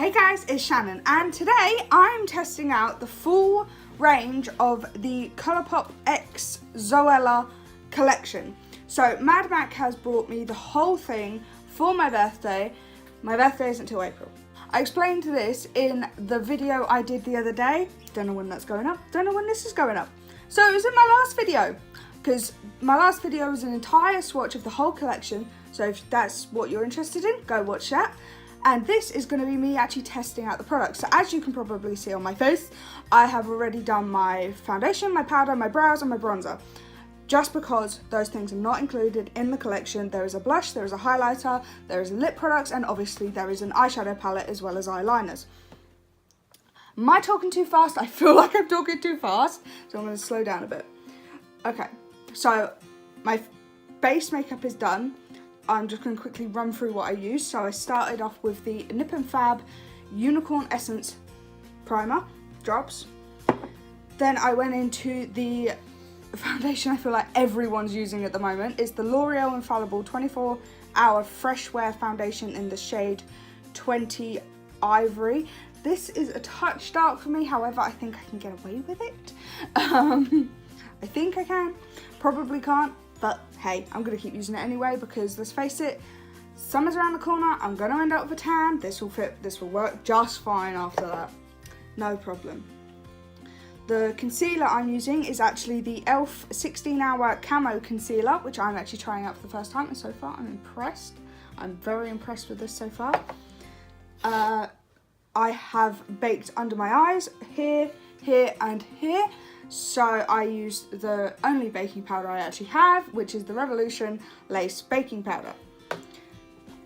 Hey guys, it's Shannon, and today I'm testing out the full range of the Colourpop X Zoella collection. So Mad Mac has brought me the whole thing for my birthday. My birthday isn't until April. I explained this in the video I did the other day. Don't know when that's going up. Don't know when this is going up. So it was in my last video, because my last video was an entire swatch of the whole collection. So if that's what you're interested in, go watch that. And this is going to be me actually testing out the products. So as you can probably see on my face, I have already done my foundation, my powder, my brows and my bronzer. Just because those things are not included in the collection. There is a blush, there is a highlighter, there is lip products, and obviously there is an eyeshadow palette as well as eyeliners. Am I talking too fast? I feel like I'm talking too fast, so I'm going to slow down a bit. Okay, so my base makeup is done. I'm just going to quickly run through what I used. So I started off with the Nip and Fab Unicorn Essence Primer Drops. Then I went into the foundation I feel like everyone's using at the moment. It's the L'Oreal Infallible 24-Hour Fresh Wear Foundation in the shade 20 Ivory. This is a touch dark for me, however I think I can get away with it. I think I can, probably can't. But hey, I'm going to keep using it anyway because let's face it, summer's around the corner, I'm going to end up with a tan, this will fit, this will work just fine after that, no problem. The concealer I'm using is actually the E.L.F 16-Hour Camo Concealer, which I'm actually trying out for the first time, and so far I'm impressed. I'm very impressed with this so far. I have baked under my eyes, here, here and here. So I used the only baking powder I actually have, which is the Revolution Lace Baking Powder.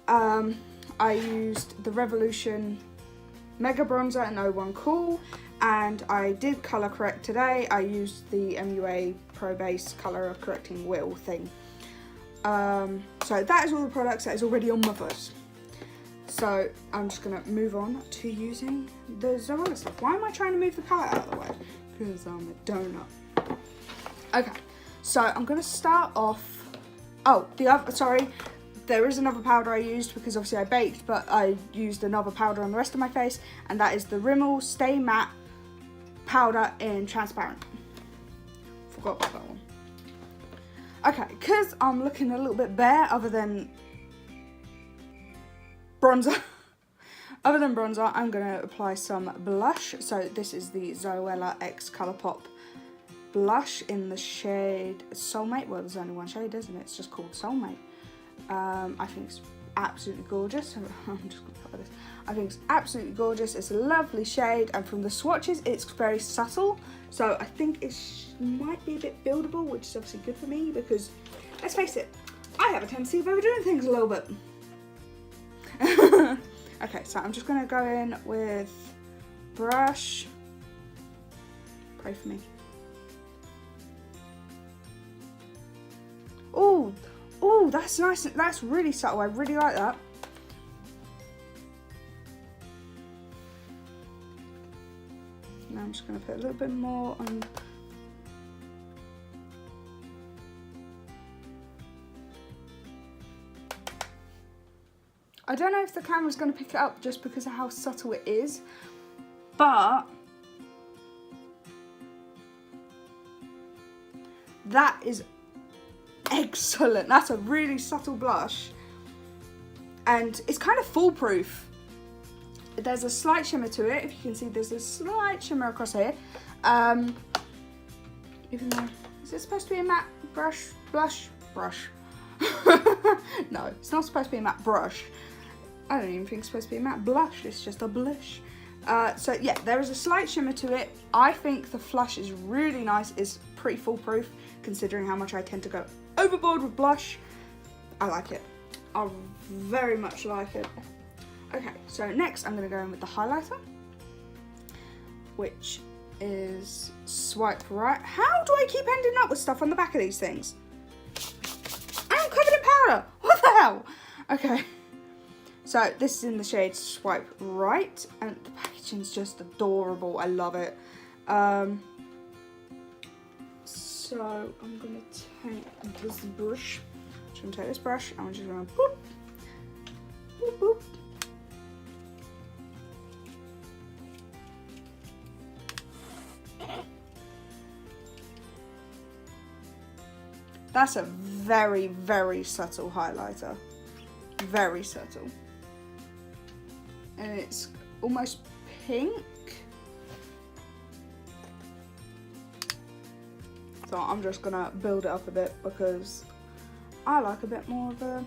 I used the Revolution Mega Bronzer in 01 Cool, and I did colour correct today. I used the MUA Pro Base Colour Correcting Wheel thing. So that is all the products that is already on my face. So I'm just going to move on to using the Zoella stuff. Why am I trying to move the palette out of the way? Because I'm a donut. Okay, so I'm going to start off, there is another powder I used because obviously I baked, but I used another powder on the rest of my face, and that is the Rimmel Stay Matte Powder in Transparent. Forgot about that one. Okay, because I'm looking a little bit bare other than bronzer. Other than bronzer, I'm going to apply some blush. So this is the Zoella X Colourpop blush in the shade Soulmate. Well, there's only one shade, isn't it? It's just called Soulmate. I think it's absolutely gorgeous. I'm just going to cover this. I think it's absolutely gorgeous. It's a lovely shade, and from the swatches, it's very subtle. So I think it might be a bit buildable, which is obviously good for me because, let's face it, I have a tendency of overdoing things a little bit. Okay, so I'm just going to go in with brush. Pray for me. Oh, that's nice. That's really subtle. I really like that. Now I'm just going to put a little bit more on. I don't know if the camera's going to pick it up just because of how subtle it is, but that is excellent. That's a really subtle blush, and it's kind of foolproof. There's a slight shimmer to it. If you can see, there's a slight shimmer across here. Even though, is it supposed to be a matte blush? No, it's not supposed to be a matte brush. I don't even think it's supposed to be a matte blush, it's just a blush. So yeah, there is a slight shimmer to it. I think the flush is really nice, it's pretty foolproof considering how much I tend to go overboard with blush. I like it, I very much like it. Okay, so next I'm going to go in with the highlighter, which is Swipe Right. How do I keep ending up with stuff on the back of these things? I'm covered in powder, what the hell? Okay. So this is in the shade Swipe Right, and the packaging's just adorable. I love it. So I'm gonna take this brush. I'm just gonna take this brush and I'm just gonna boop, boop, boop. That's a very, very subtle highlighter. Very subtle. And it's almost pink. So I'm just gonna build it up a bit because I like a bit more of a,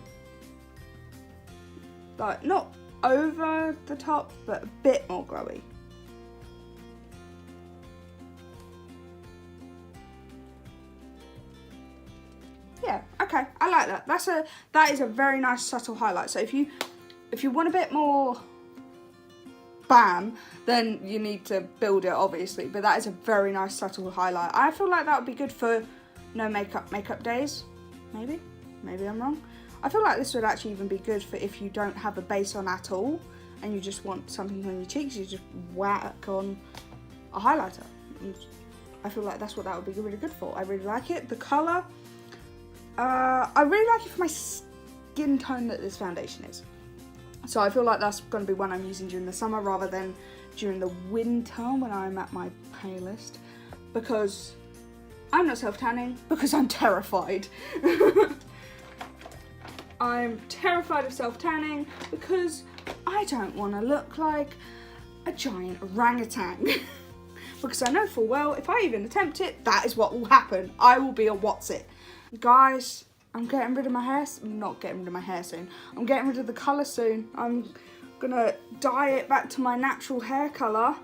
like, not over the top, but a bit more glowy. Yeah, okay, I like that. That is a very nice subtle highlight. So if you want a bit more bam, then you need to build it, obviously, but that is a very nice subtle highlight. I feel like that would be good for no makeup days. Maybe I'm wrong. I feel like this would actually even be good for if you don't have a base on at all and you just want something on your cheeks. You just whack on a highlighter. And I feel like that's what that would be really good for. I really like it. The colour, I really like it for my skin tone that this foundation is. So I feel like that's going to be one I'm using during the summer rather than during the winter when I'm at my palest, because I'm not self-tanning, because I'm terrified. I'm terrified of self-tanning because I don't want to look like a giant orangutan. Because I know full well if I even attempt it, that is what will happen. I will be a what's it. Guys, I'm getting rid of my hair. I'm not getting rid of my hair soon. I'm getting rid of the colour soon. I'm gonna dye it back to my natural hair colour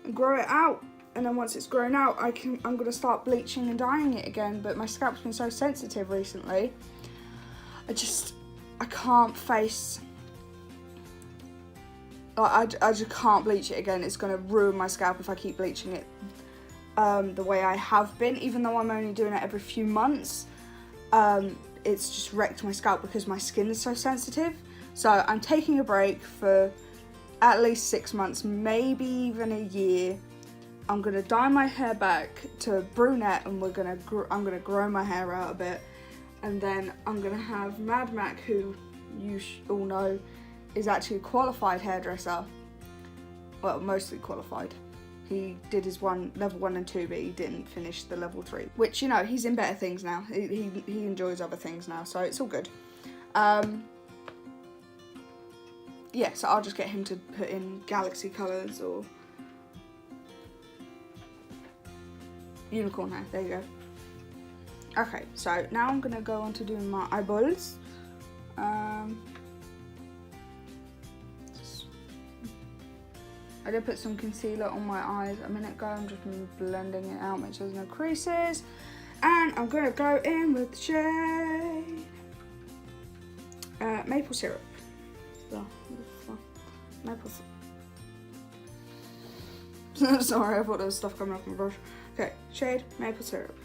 and grow it out. And then once it's grown out, I'm gonna start bleaching and dyeing it again. But my scalp's been so sensitive recently. I can't face. I just can't bleach it again. It's gonna ruin my scalp if I keep bleaching it the way I have been. Even though I'm only doing it every few months. It's just wrecked my scalp because my skin is so sensitive. So I'm taking a break for at least 6 months, maybe even a year. I'm gonna dye my hair back to brunette, and I'm gonna grow my hair out a bit, and then I'm gonna have Mad Mac, who you all know is actually a qualified hairdresser. Well, mostly qualified. He did his level 1 and 2, but he didn't finish the level 3. Which, you know, he's in better things now. He enjoys other things now, so it's all good. Yeah, so I'll just get him to put in galaxy colours or unicorn hair. There you go. Okay, so now I'm gonna go on to doing my eyeballs. I did put some concealer on my eyes a minute ago. I'm just blending it out, make sure there's no creases. And I'm going to go in with the shade Maple Syrup. Maple Syrup. Sorry, I thought there was stuff coming off my brush. Okay, shade Maple Syrup.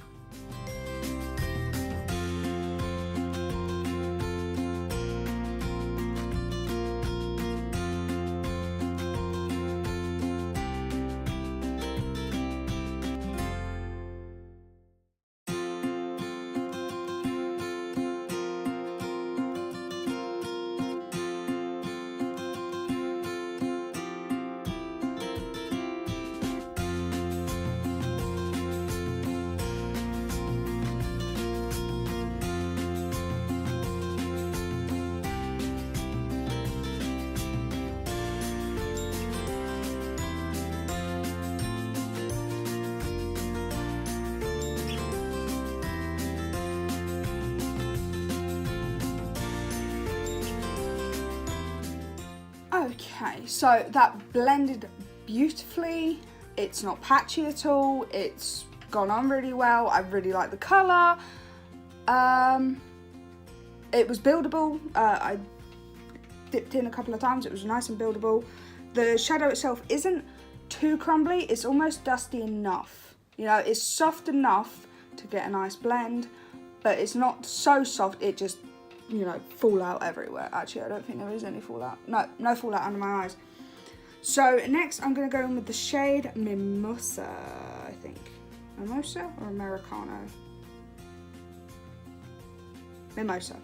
Okay, so that blended beautifully. It's not patchy at all. It's gone on really well. I really like the colour. It was buildable. I dipped in a couple of times. It was nice and buildable. The shadow itself isn't too crumbly. It's almost dusty enough. You know, it's soft enough to get a nice blend, but it's not so soft it just, you know, fallout everywhere. Actually, I don't think there is any fallout. No fallout under my eyes. So next I'm going to go in with the shade Mimosa, I think. Mimosa or Americano? Mimosa.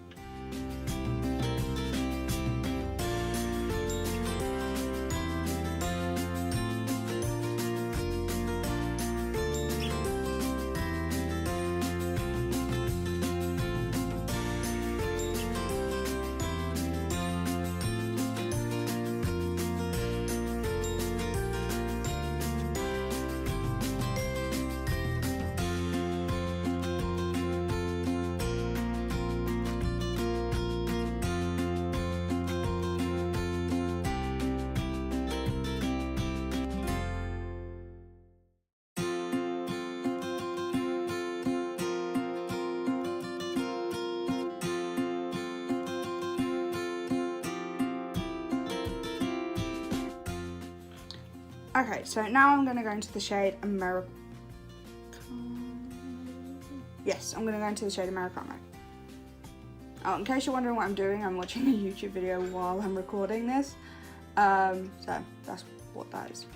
Okay, so now I'm going to go into the shade Americano. Yes, I'm going to go into the shade Americano. Oh, in case you're wondering what I'm doing, I'm watching a YouTube video while I'm recording this. So that's what that is.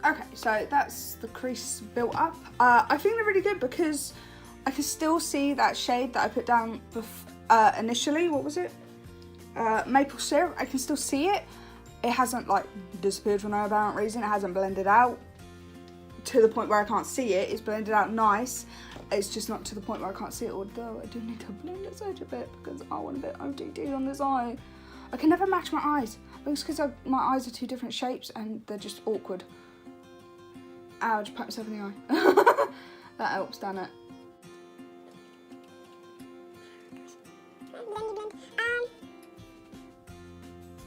Okay, so that's the crease built up. I think they're really good because I can still see that shade that I put down initially. What was it? Maple syrup. I can still see it. It hasn't like disappeared for no apparent reason. It hasn't blended out to the point where I can't see it. It's blended out nice. It's just not to the point where I can't see it. Although I do need to blend this edge a bit because I want a bit ODD on this eye. I can never match my eyes. I think it's because my eyes are two different shapes and they're just awkward. Ow, I just pat myself in the eye. That helps, doesn't it?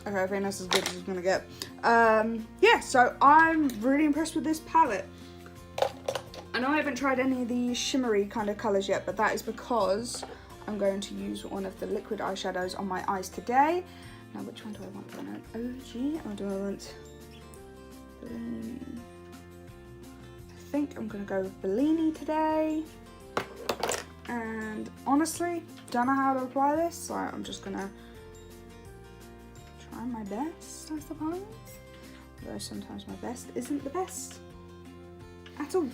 Okay, I think that's as good as it's gonna get. Yeah, so I'm really impressed with this palette. I know I haven't tried any of the shimmery kind of colours yet, but that is because I'm going to use one of the liquid eyeshadows on my eyes today. Now, which one do I want? Do I want an OG or do I want Bellini? I think I'm gonna go with Bellini today. And honestly, don't know how to apply this, so I'm just gonna try my best, I suppose. Although sometimes my best isn't the best at all,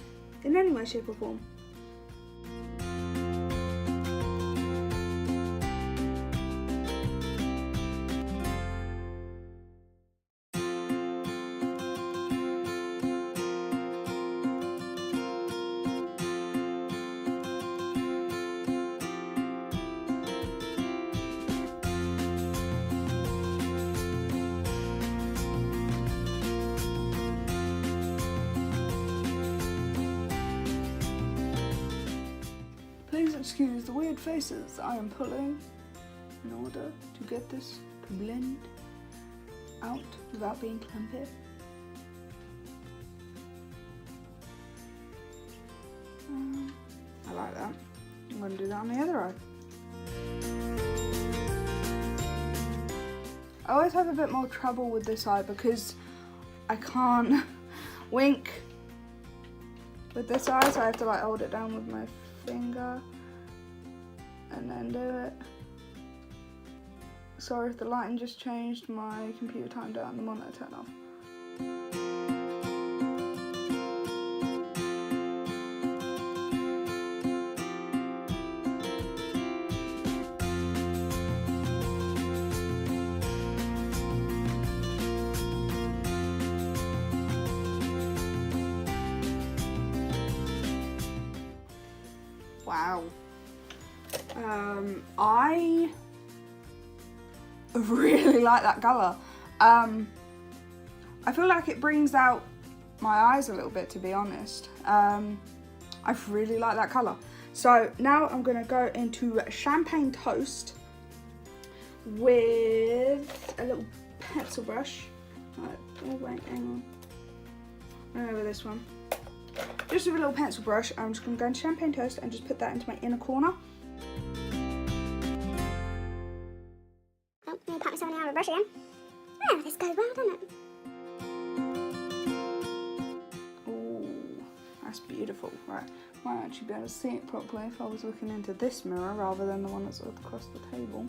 in any way, shape or form. Please excuse the weird faces I am pulling in order to get this to blend out without being clumpy. I like that. I'm going to do that on the other eye. I always have a bit more trouble with this eye because I can't wink with this eye, so I have to like hold it down with my finger and then do it. Sorry if the lighting just changed, my computer timed out and the monitor turned off. Wow. I really like that colour. I feel like it brings out my eyes a little bit, to be honest. I really like that colour. So now I'm going to go into Champagne Toast with a little pencil brush. Right, oh wait, hang on. Over this one. Just with a little pencil brush, I'm just going to go into Champagne Toast and just put that into my inner corner. Oh, let me pop myself on the brush again. Oh, this goes well, doesn't it? Oh, that's beautiful. Right, might actually be able to see it properly if I was looking into this mirror rather than the one that's across the table.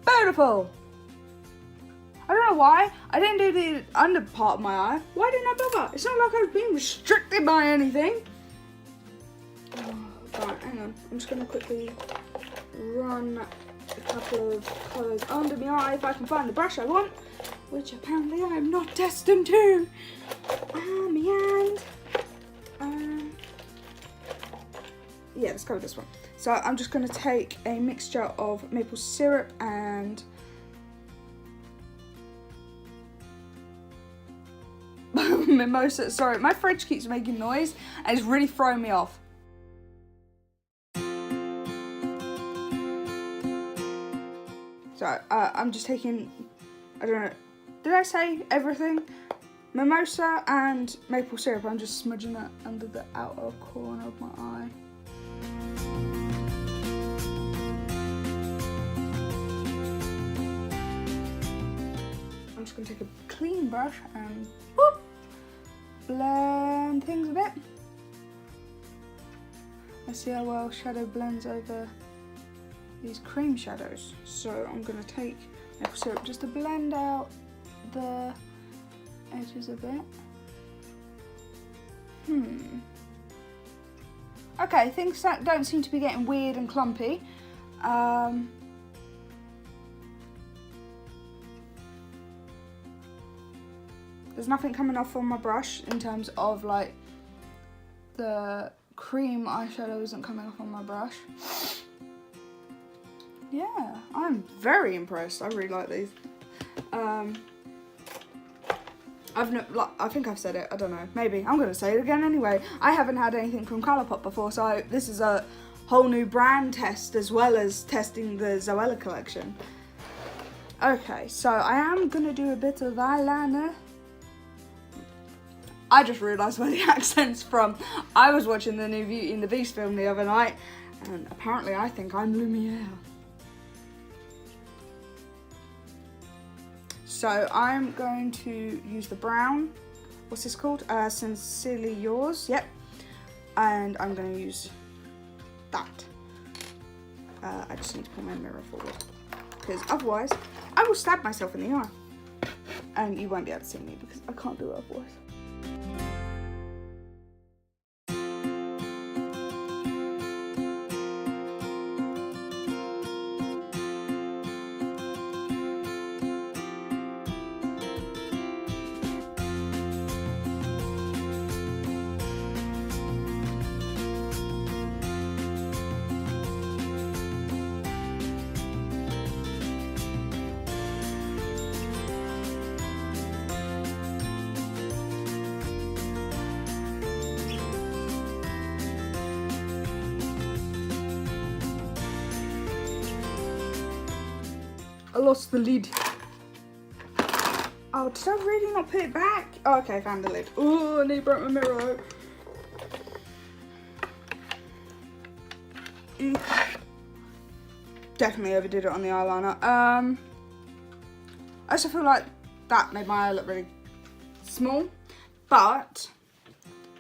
Beautiful! I don't know why. I didn't do the under part of my eye. Why didn't I bother? It's not like I was being restricted by anything. Right, hang on. I'm just going to quickly run a couple of colours under my eye if I can find the brush I want, which apparently I am not destined to. Yeah, let's go with this one. So I'm just going to take a mixture of maple syrup and mimosa. Sorry, my fridge keeps making noise and it's really throwing me off. So I'm just taking, I don't know, did I say everything? Mimosa and maple syrup. I'm just smudging that under the outer corner of my eye. I'm just going to take a clean brush and whoop, blend things a bit. Let's see how well shadow blends over these cream shadows. So I'm going to take maple syrup just to blend out the edges a bit. Okay, things that don't seem to be getting weird and clumpy. There's nothing coming off on my brush in terms of like the cream eyeshadow isn't coming off on my brush. Yeah, I'm very impressed. I really like these. I think I've said it, I don't know, maybe. I'm going to say it again anyway. I haven't had anything from Colourpop before, so this is a whole new brand test as well as testing the Zoella collection. Okay, so I am going to do a bit of eyeliner. I just realised where the accent's from. I was watching the new Beauty and the Beast film the other night, and apparently I think I'm Lumiere. So I'm going to use the brown, what's this called? Sincerely Yours, yep. And I'm going to use that. I just need to pull my mirror forward, because otherwise I will stab myself in the eye. And you won't be able to see me because I can't do it otherwise. I lost the lid. Oh, did I really not put it back? Oh, okay, I found the lid. Oh, I nearly broke my mirror. Definitely overdid it on the eyeliner. I also feel like that made my eye look really small, but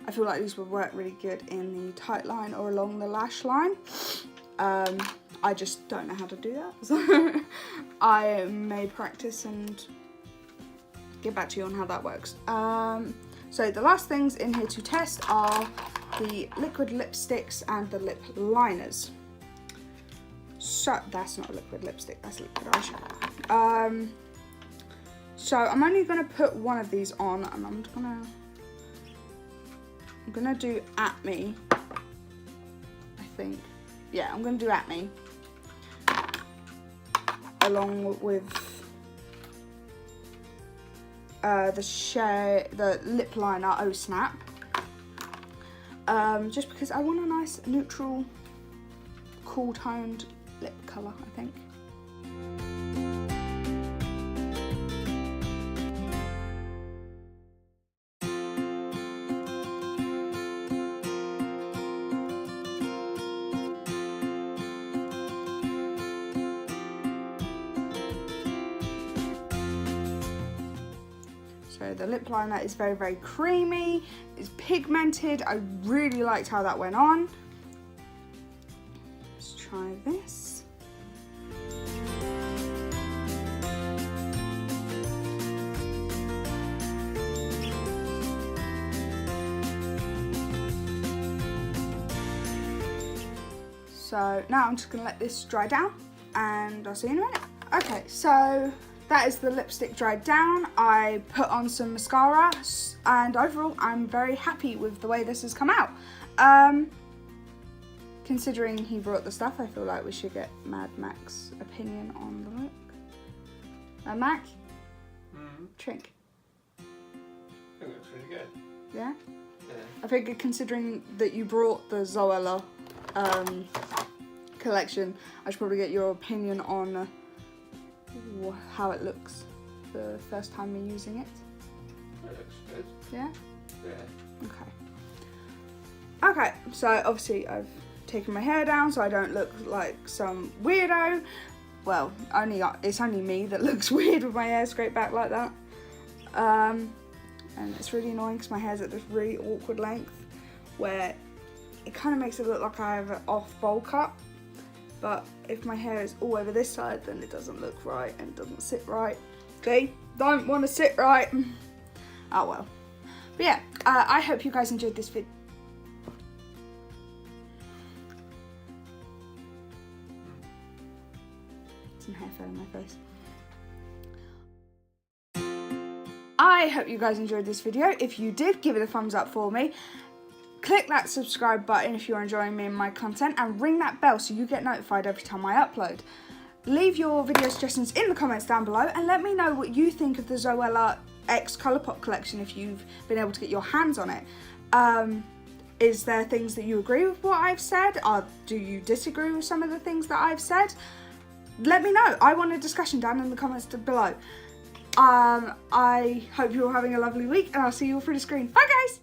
I feel like these would work really good in the tight line or along the lash line. I just don't know how to do that, so I may practice and get back to you on how that works. So the last things in here to test are the liquid lipsticks and the lip liners. So that's not a liquid lipstick, that's a liquid eyeshadow. So I'm only gonna put one of these on, and I'm gonna do At Me, I think. Yeah, I'm gonna do At Me, along with the lip liner Oh Snap, just because I want a nice neutral, cool toned lip colour, I think. So the lip liner is very, very creamy, it's pigmented. I really liked how that went on. Let's try this. So now I'm just gonna let this dry down and I'll see you in a minute. Okay, so that is the lipstick dried down. I put on some mascara and overall I'm very happy with the way this has come out. Considering he brought the stuff, I feel like we should get Mad Mac's opinion on the look. Mad Mac? Trink. I think it looks really good. Yeah? Yeah. I think considering that you brought the Zoella collection, I should probably get your opinion on how it looks the first time you're using it. It looks good. Yeah? Yeah. Okay. Okay, so obviously I've taken my hair down so I don't look like some weirdo. Well, it's only me that looks weird with my hair scraped back like that. And it's really annoying because my hair's at this really awkward length where it kind of makes it look like I have an off bowl cut. But if my hair is all over this side, then it doesn't look right and doesn't sit right. Okay, don't want to sit right. Oh well. But yeah, I hope you guys enjoyed this video. Some hair fell in my face. I hope you guys enjoyed this video. If you did, give it a thumbs up for me. Click that subscribe button if you're enjoying me and my content, and ring that bell so you get notified every time I upload. Leave your video suggestions in the comments down below and let me know what you think of the Zoella X Colourpop collection if you've been able to get your hands on it. Is there things that you agree with what I've said? Or do you disagree with some of the things that I've said? Let me know. I want a discussion down in the comments below. I hope you're having a lovely week and I'll see you all through the screen. Bye guys!